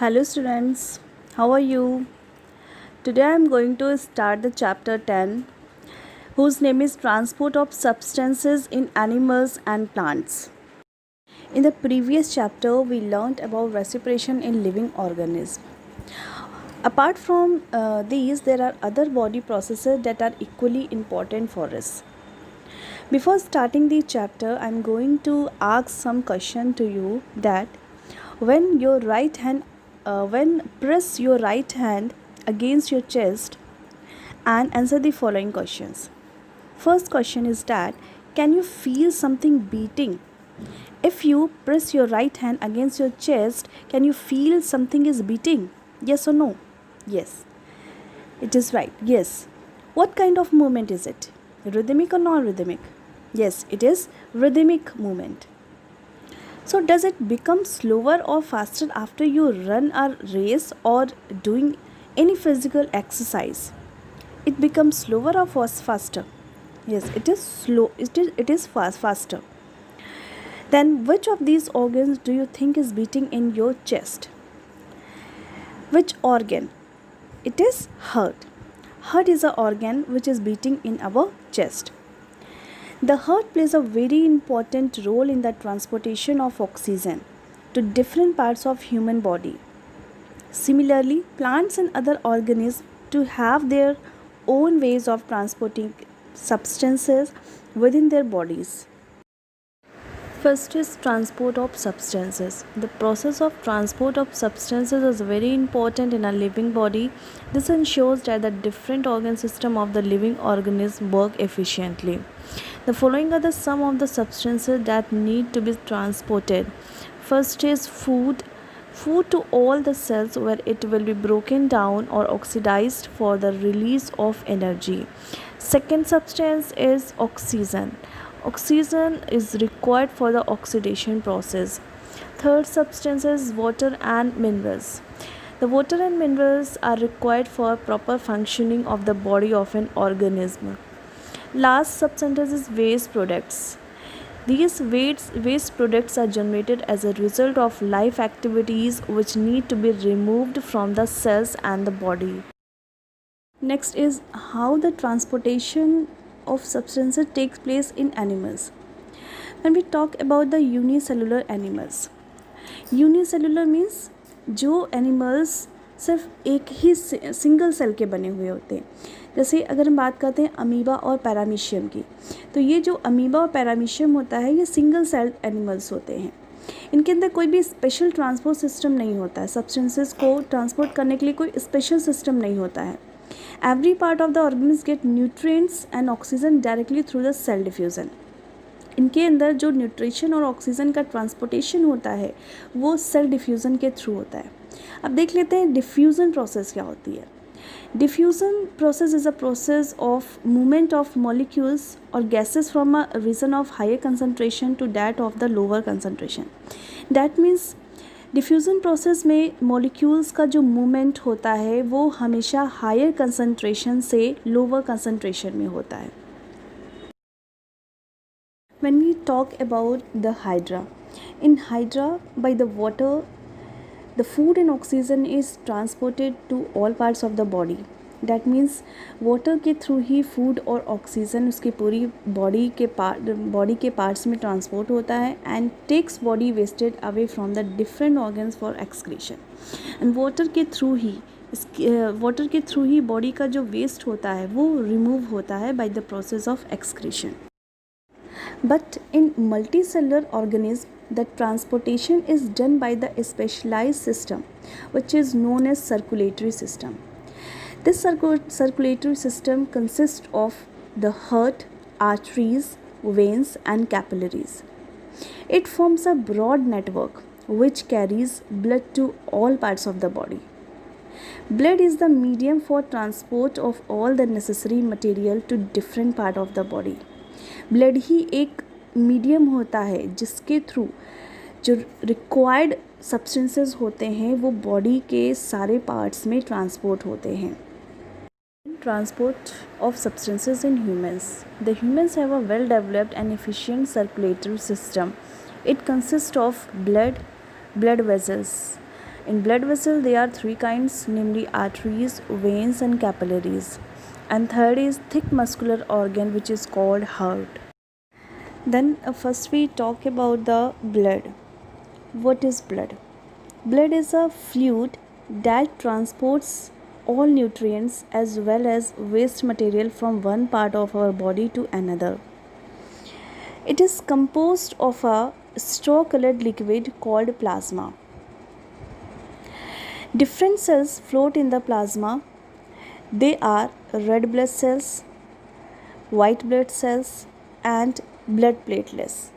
Hello students, how are you? Today I am going to start the chapter 10 whose name is Transport of Substances in Animals and Plants. In the previous chapter we learnt about respiration in living organisms. Apart from these there are other body processes that are equally important for us. Before starting the chapter I am going to ask some question to you that when press your right hand against your chest and answer the following questions. First question is that can you feel something beating? If you press your right hand against your chest, can you feel something is beating? Yes or no? Yes. It is right. Yes. What kind of movement is it? Rhythmic or non-rhythmic? Yes, it is rhythmic movement. So does it become slower or faster after you run a race or doing any physical exercise? It becomes slower or faster? Yes, it is slow. It is faster. Then which of these organs do you think is beating in your chest? Which organ? It is heart. Heart is an organ which is beating in our chest. The heart plays a very important role in the transportation of oxygen to different parts of human body. Similarly, plants and other organisms to have their own ways of transporting substances within their bodies. First is transport of substances. The process of transport of substances is very important in a living body. This ensures that the different organ system of the living organism work efficiently. The following are the some of the substances that need to be transported. First is food. Food to all the cells where it will be broken down or oxidized for the release of energy. Second substance is oxygen. Oxygen is required for the oxidation process. Third substance is water and minerals. The water and minerals are required for proper functioning of the body of an organism. Last substance is waste products. These waste products are generated as a result of life activities which need to be removed from the cells and the body. Next is how the transportation of substances takes place in animals. When we talk about the unicellular animals, unicellular means जो animals सिर्फ एक ही single cell के बने हुए होते हैं. जैसे अगर हम बात करते हैं अमीबा और पैरामीशियम की, तो ये जो अमीबा और पैरामीशियम होता है ये सिंगल सेल एनिमल्स होते हैं. इनके अंदर कोई भी स्पेशल ट्रांसपोर्ट सिस्टम नहीं होता है. सब्सटेंसेस को ट्रांसपोर्ट करने के लिए कोई स्पेशल सिस्टम नहीं होता है. Every part of the organism get nutrients and oxygen directly through the cell diffusion. इनके अंदर जो न्यूट्रिशन और ऑक्सीजन का ट्रांसपोर्टेशन होता है वो सेल डिफ्यूज़न के थ्रू होता है. अब देख लेते हैं डिफ्यूज़न प्रोसेस क्या होती है. Diffusion process is a process of movement of molecules और gases from a region of higher concentration to that of the lower concentration. That means diffusion process में मॉलिक्यूल्स का जो मूवमेंट होता है वो हमेशा हायर कंसनट्रेशन से लोअर कंसनट्रेशन में होता है. When we talk about the hydra, in hydra by the water the food and oxygen is transported to all parts of the body. That means water के through ही food और oxygen उसकी पूरी body के parts में transport होता है and takes body wasted away from the different organs for excretion. And water के थ्रू ही बॉडी का जो वेस्ट होता है वो रिमूव होता है by the process of excretion. But in multicellular organism, the transportation is done by the specialized system, which is known as circulatory system. This circulatory system consists of the heart, arteries, veins, and capillaries. It forms a broad network which carries blood to all parts of the body. Blood is the medium for transport of all the necessary material to different part of the body. Blood ही एक medium होता है जिसके through जो required substances होते हैं वो body के सारे पार्ट्स में ट्रांसपोर्ट होते हैं. Transport of substances in humans. The humans have a well developed and efficient circulatory system. It consist of blood vessels, In blood vessel, there are three kinds, namely arteries, veins, and capillaries. And third is thick muscular organ, which is called heart. Then first we talk about the blood. What is blood? Blood is a fluid that transports all nutrients as well as waste material from one part of our body to another. It is composed of a straw colored liquid called plasma. Different cells float in the plasma. They are red blood cells, white blood cells, and blood platelets.